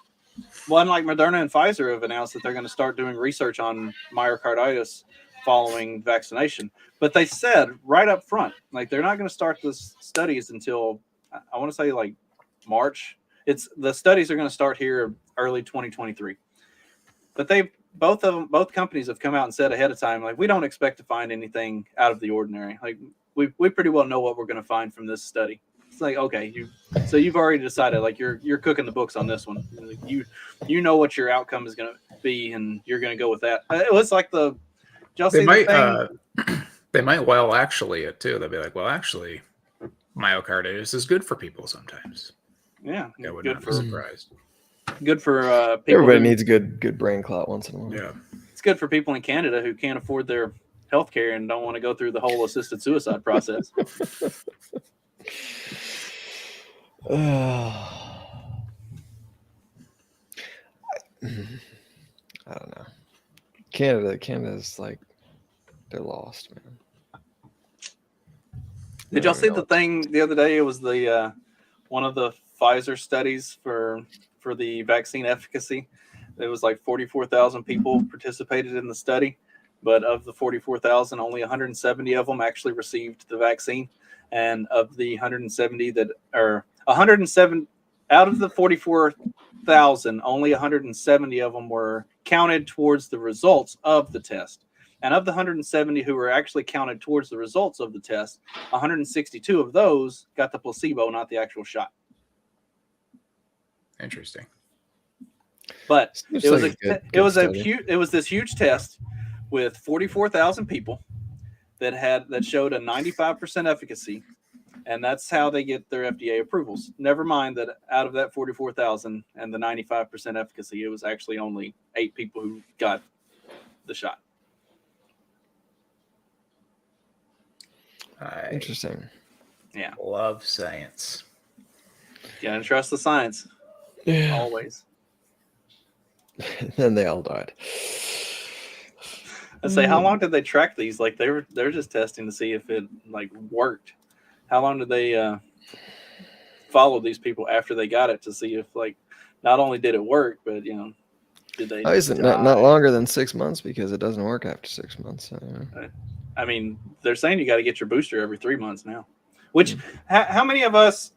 Well, and like Moderna and Pfizer have announced that they're going to start doing research on myocarditis following vaccination. But they said right up front, like they're not going to start the studies until I want to say like March. The studies are going to start here early 2023. But both companies have come out and said ahead of time, like, we don't expect to find anything out of the ordinary. Like we pretty well know what we're going to find from this study. It's like, okay, you've already decided, like you're cooking the books on this one. You know what your outcome is going to be, and you're going to go with that. It was like they might well actually it too. They'll be like, well, actually, myocarditis is good for people sometimes. Yeah, I would not be surprised. Good for people. Everybody needs a good brain clot once in a while. Yeah, it's good for people in Canada who can't afford their health care and don't want to go through the whole assisted suicide process. I don't know. Canada's like, they're lost, man. Did y'all see the thing the other day? It was the one of the Pfizer studies for the vaccine efficacy. It was like 44,000 people participated in the study, but of the 44,000, only 170 of them actually received the vaccine. And of the 170 107 out of the 44,000, only 170 of them were counted towards the results of the test. And of the 170 who were actually counted towards the results of the test, 162 of those got the placebo, not the actual shot. Interesting. But it was this huge test with 44,000 people that showed a 95% efficacy And that's how they get their FDA approvals. Never mind that out of that 44,000 and the 95% efficacy, it was actually only 8 people who got the shot. Interesting. Yeah. Love science. Gotta trust the science. Yeah. Always. Then they all died. I say, how long did they track these? Like they're just testing to see if it like worked. How long did they follow these people after they got it to see if like not only did it work, but did they? Isn't not longer than 6 months because it doesn't work after 6 months. So, I mean, they're saying you got to get your booster every 3 months now. Which how many of us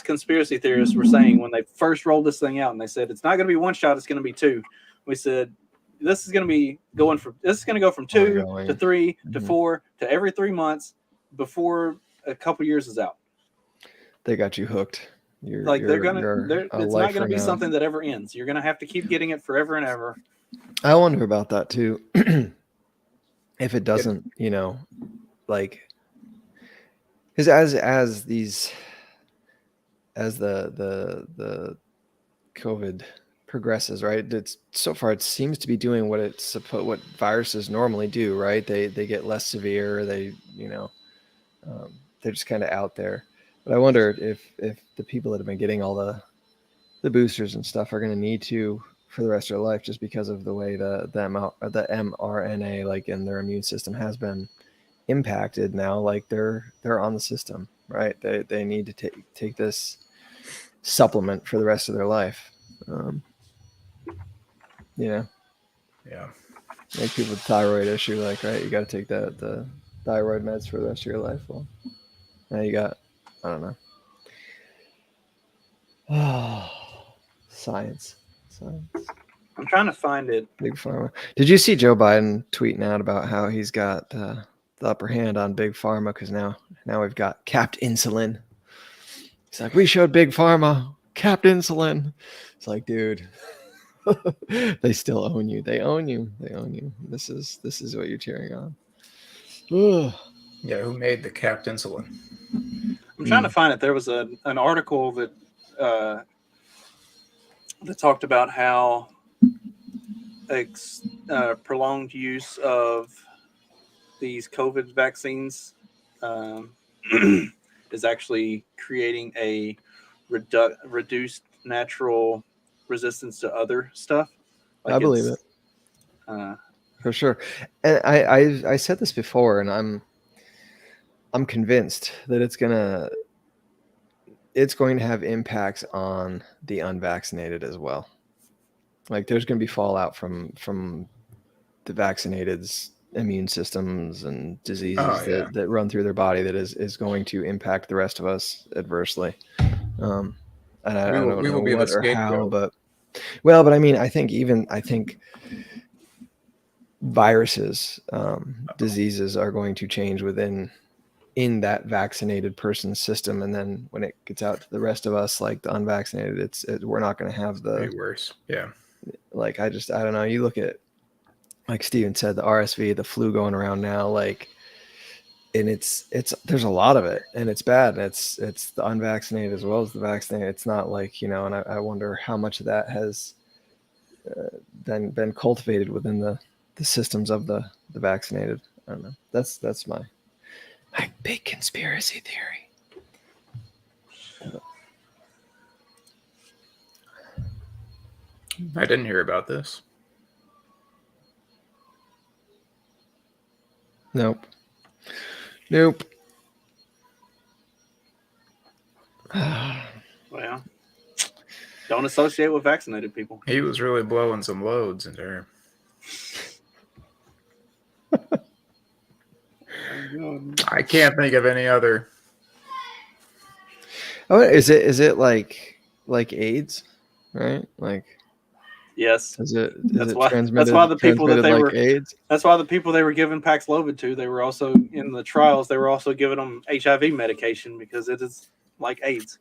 conspiracy theorists were saying when they first rolled this thing out and they said it's not going to be 1 shot, it's going to be 2. We said this is going to go from 2 to 3 to 4 to every 3 months before a couple years is out. They got you hooked. It's not gonna be something that ever ends. You're gonna have to keep getting it forever and ever. I wonder about that too. If it doesn't, like, because as the COVID progresses, right? It's so far it seems to be doing what viruses normally do, right? They get less severe. They're just kind of out there. But I wonder if the people that have been getting all the boosters and stuff are going to need to for the rest of their life, just because of the way the mRNA, like, in their immune system has been impacted now. Like they're on the system, right? They need to take this supplement for the rest of their life. Yeah. Like people with thyroid issue, like, right, you got to take the thyroid meds for the rest of your life. Well, now you got, I don't know. Oh, science. I'm trying to find it. Big Pharma. Did you see Joe Biden tweeting out about how he's got the upper hand on Big Pharma because now we've got capped insulin? He's like, we showed Big Pharma capped insulin. It's like, dude, they still own you. They own you. This is what you're cheering on. Yeah, who made the capped insulin? I'm trying to find it. There was an article that talked about how prolonged use of these COVID vaccines is actually creating a reduced natural resistance to other stuff. I believe it. For sure. And I said this before, and I'm convinced that it's going to have impacts on the unvaccinated as well. Like there's going to be fallout from the vaccinated's immune systems and diseases that run through their body that is going to impact the rest of us adversely. And I don't know what or how, but I mean, I think viruses, diseases are going to change in that vaccinated person's system, and then when it gets out to the rest of us, like the unvaccinated, we're not going to have the worse. Yeah. Like I don't know. You look at, like Steven said, the RSV, the flu going around now, like, and it's there's a lot of it, and it's bad, and it's the unvaccinated as well as the vaccinated. It's not like, and I wonder how much of that has been cultivated within the systems of the vaccinated. I don't know. That's my big conspiracy theory. I didn't hear about this. Nope. Well, don't associate with vaccinated people. He was really blowing some loads in there. I can't think of any other. Oh, is it like AIDS, right? Like, yes. That's why the people that they were AIDS. That's why the people they were giving Paxlovid to, they were also in the trials. They were also giving them HIV medication because it is like AIDS.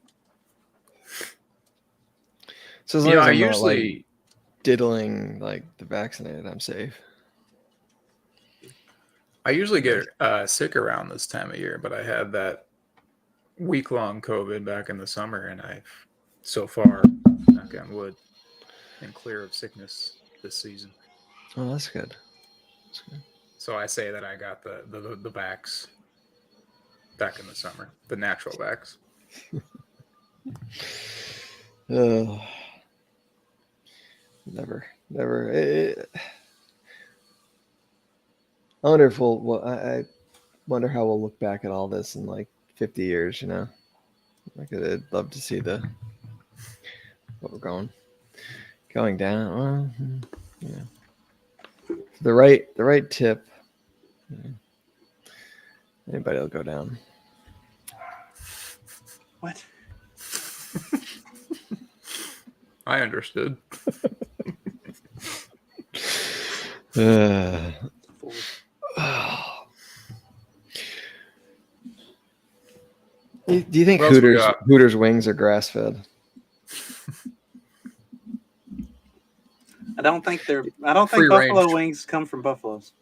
So as long as I'm not like diddling like the vaccinated, I'm safe. I usually get sick around this time of year, but I had that week-long COVID back in the summer, and I've so far, knock on wood, been clear of sickness this season. Oh, that's good. That's good. So I say that I got the vax back in the summer, the natural vax. Never. I wonder if I wonder how we'll look back at all this in like 50 years. You know, like I'd love to see what we're going down. Well, yeah, the right tip. Yeah. Anybody will go down. What? I understood. Do you think What else we Hooters wings are grass fed? I don't think Free buffalo range. wings come from buffaloes.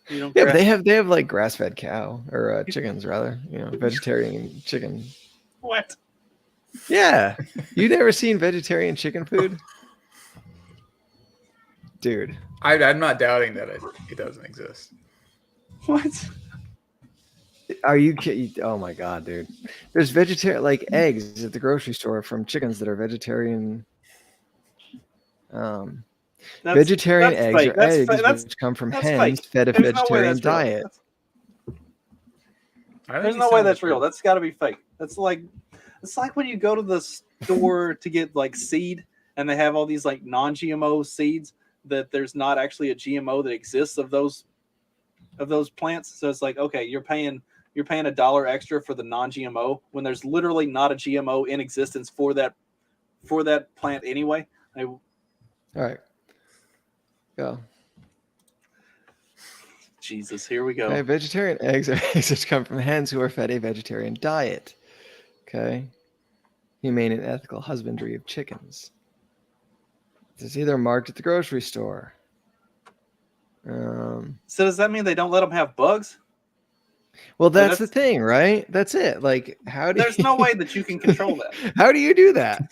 You don't Yeah, but grass- they have like grass fed cow or chickens rather. You know, vegetarian chicken. What? Yeah, you never seen vegetarian chicken food, dude? I'm not doubting that it doesn't exist. What? Are you kidding? Oh my god, dude! There's vegetarian like eggs at the grocery store from chickens that are vegetarian. Vegetarian that's eggs fake. are eggs which come from that's hens fake. fed a There's no way vegetarian that's real. diet. There's no way that's real. That's got to be fake. It's like when you go to the store to get like seed, and they have all these like non-GMO seeds that there's not actually a GMO that exists of those plants. So it's like, okay, you're paying $1 extra for the non-GMO when there's literally not a GMO in existence for that plant anyway. All right, go. Jesus, here we go. Okay, vegetarian eggs are eggs which come from hens who are fed a vegetarian diet. Okay, humane and ethical husbandry of chickens. It's either marked at the grocery store. So does that mean they don't let them have bugs? Well, that's the thing, right? That's it. Like, There's no way that you can control that. How do you do that?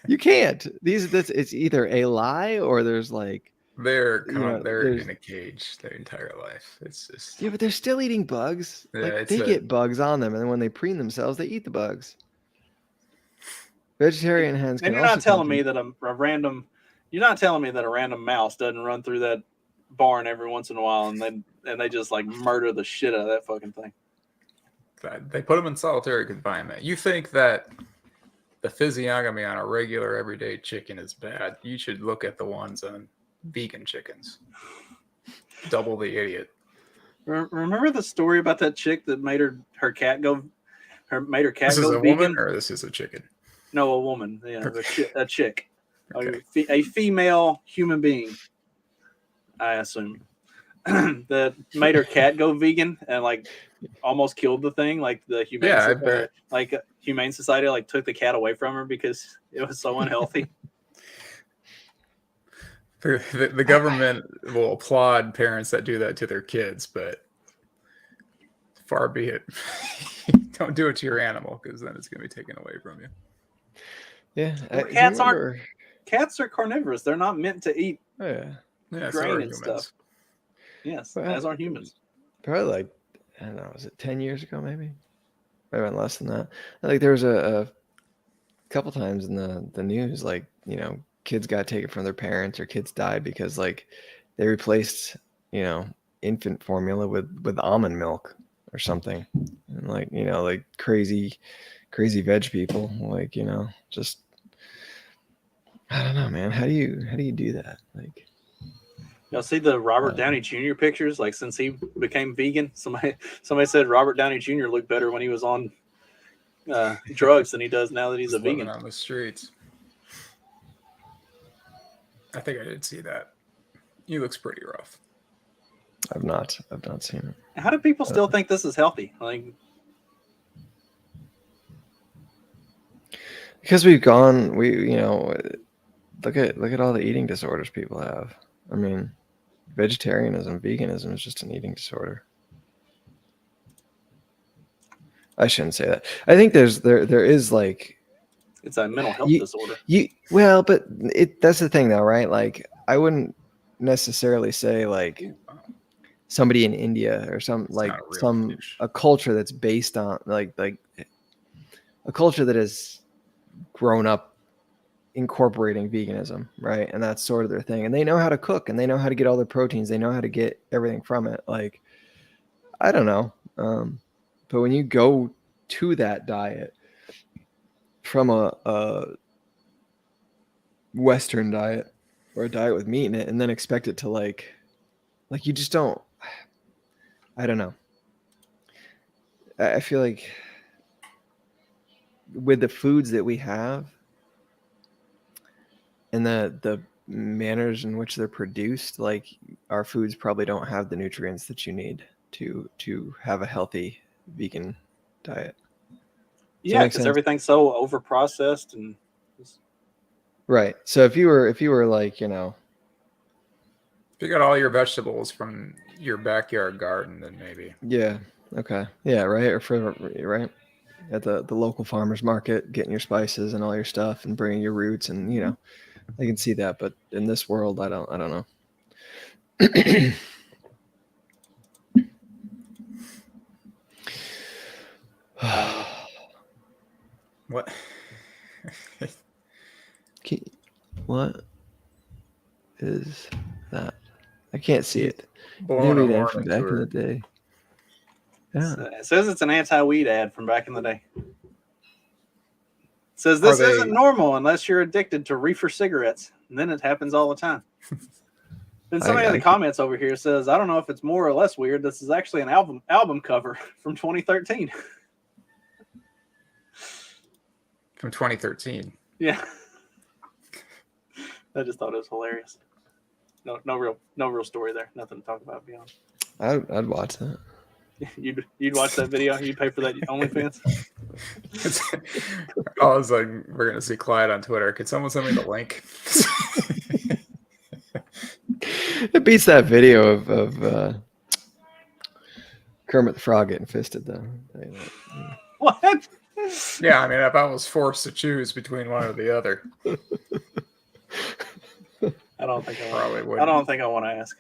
You can't. It's either a lie or there's like they're there's- in a cage their entire life. It's just yeah, but they're still eating bugs. Yeah, like it's they get bugs on them, and then when they preen themselves, they eat the bugs. Vegetarian hens. And you're not telling me that you're not telling me that a random mouse doesn't run through that barn every once in a while, and they just like murder the shit out of that fucking thing. They put them in solitary confinement. You think that the physiognomy on a regular everyday chicken is bad? You should look at the ones on vegan chickens. Double the idiot. Remember the story about that chick that made her cat go vegan? This is a woman or this is a chicken? No, a woman. Yeah, Okay. a chick. Okay. A female human being, I assume, that made her cat go vegan and like almost killed the thing. Like the Humane Society like took the cat away from her because it was so unhealthy. The government will applaud parents that do that to their kids, but far be it. Don't do it to your animal because then it's going to be taken away from you. Yeah, Cats are carnivorous. They're not meant to eat yeah, grain and stuff. Yes, well, as are humans. Probably like, I don't know, was it 10 years ago maybe? Maybe less than that. I think there was a couple times in the news, like, you know, kids got taken from their parents or kids died because like they replaced, you know, infant formula with almond milk or something. And like, you know, like crazy veg people, like, you know, just I don't know, man. How do you do that? Like, Y'all see the Robert Downey Jr. pictures? Like since he became vegan, somebody said Robert Downey Jr. looked better when he was on drugs than he does now that he's a vegan. On the streets. I think I did see that. He looks pretty rough. I've not seen it. How do people still think this is healthy? Like, because we you know, look at all the eating disorders people have. I mean, vegetarianism, veganism is just an eating disorder. I shouldn't say that. I think there is like It's a mental health You- disorder. well, but that's the thing though, right? Like I wouldn't necessarily say like somebody in India or some It's like not a real some dish. a culture that's based on like a culture that has grown up incorporating veganism, right? And that's sort of their thing. And they know how to cook and they know how to get all their proteins. They know how to get everything from it. Like I don't know. But when you go to that diet from a Western diet or a diet with meat in it and then expect it to like you just don't, I don't know. I feel like with the foods that we have and the manners in which they're produced, like our foods probably don't have the nutrients that you need to have a healthy vegan diet. Yeah, make because sense? everything's so over processed and Right. So if you were like, you know, If you got all your vegetables from your backyard garden, then maybe. yeah, okay. Yeah, right. Or for right at the local farmers market, getting your spices and all your stuff and bringing your roots and, you know, I can see that, but in this world I don't know. What? What is that? I can't see it. Blowing a Maybe horn from into back in her. the day. Yeah. it says it's an anti-weed ad from back in the day. It says this isn't normal unless you're addicted to reefer cigarettes. And then it happens all the time. Then somebody in the comments over here says, I don't know if it's more or less weird. This is actually an album cover from 2013. From 2013. Yeah. I just thought it was hilarious. No real story there. Nothing to talk about beyond. I'd watch that. You'd watch that video? You'd pay for that OnlyFans? I was like, we're gonna see Clyde on Twitter. Could someone send me the link? It beats that video of Kermit the Frog getting fisted, though. What? Yeah, I mean, if I was forced to choose between one or the other, I don't think I probably would. I don't think I want to ask.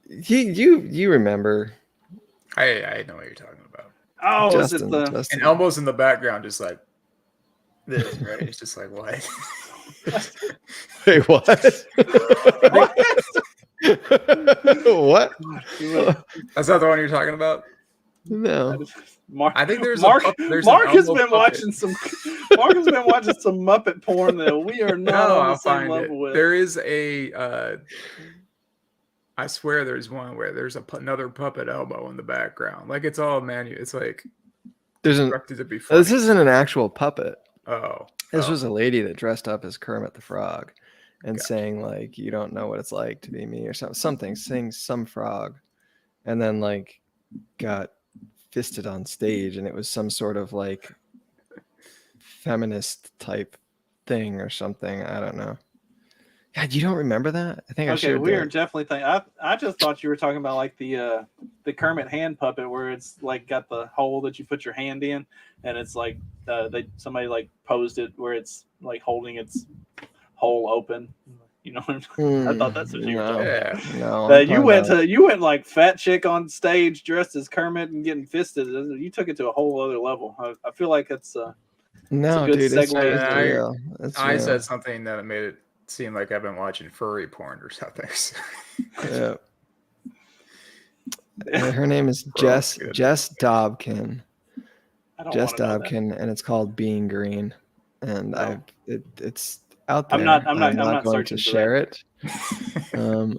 You remember? I know what you're talking about. Oh, Justin, is it the? And Elmo's in the background, just like this, right? It's just like what? Wait, what? What? That's not the one you're talking about. No. I think there's Mark. there's Mark an has Elmo been puppet. watching some. Mark has been watching some Muppet porn that we are not No, on the I'll same find level it. with. There is a. I swear, there's one where there's another puppet Elmo in the background. Like it's all It's like There's an. directed to be funny. This isn't an actual puppet. Oh, This was a lady that dressed up as Kermit the Frog, and saying like, "You don't know what it's like to be me," or something. Saying some frog, and then like got fisted on stage, and it was some sort of like feminist type thing or something. I don't know. God, you don't remember that? I think I Okay, shared we are that. definitely thinking. I just thought you were talking about like the Kermit hand puppet where it's like got the hole that you put your hand in, and it's like somebody like posed it where it's like holding its hole open. You know, I thought that's what you were talking about. yeah. No, You went like fat chick on stage dressed as Kermit and getting fisted. You took it to a whole other level. I feel like it's no, good dude, it's segue. real. It's I real. said something that made it seem like I've been watching furry porn or something. Yeah. Her name is Jess Dobkin. I don't Jess want to know that. Dobkin, and it's called Being Green. And No. it's out there. I'm not going searching to for share it.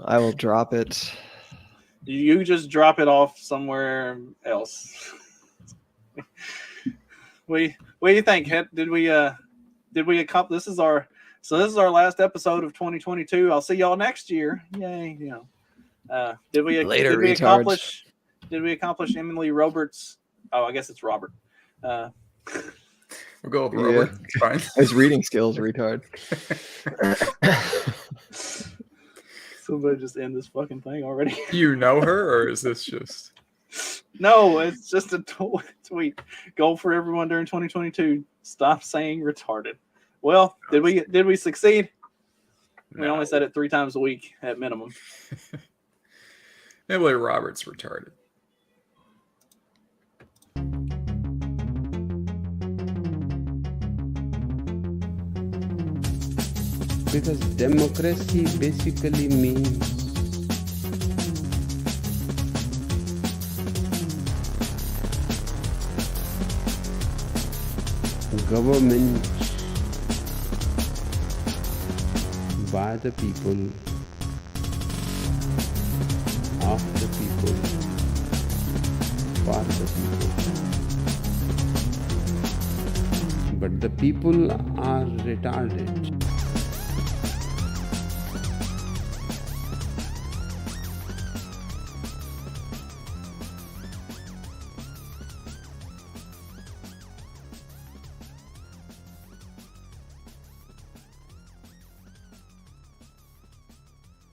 I will drop it. You just drop it off somewhere else. What do you think? Did we accomplish? This is our last episode of 2022. I'll see y'all next year. Yay! You know, did we accomplish Emily Roberts? Oh, I guess it's Robert. We'll go with Robert. Fine. His reading skills, retard. Somebody just end this fucking thing already. Do you know her, or is this just? No, it's just a tweet. Goal for everyone during 2022: stop saying retarded. Well, did we succeed? We only said it 3 times a week at minimum. Maybe Robert's retarded. Because democracy basically means government by the people, of the people, for the people. But the people are retarded.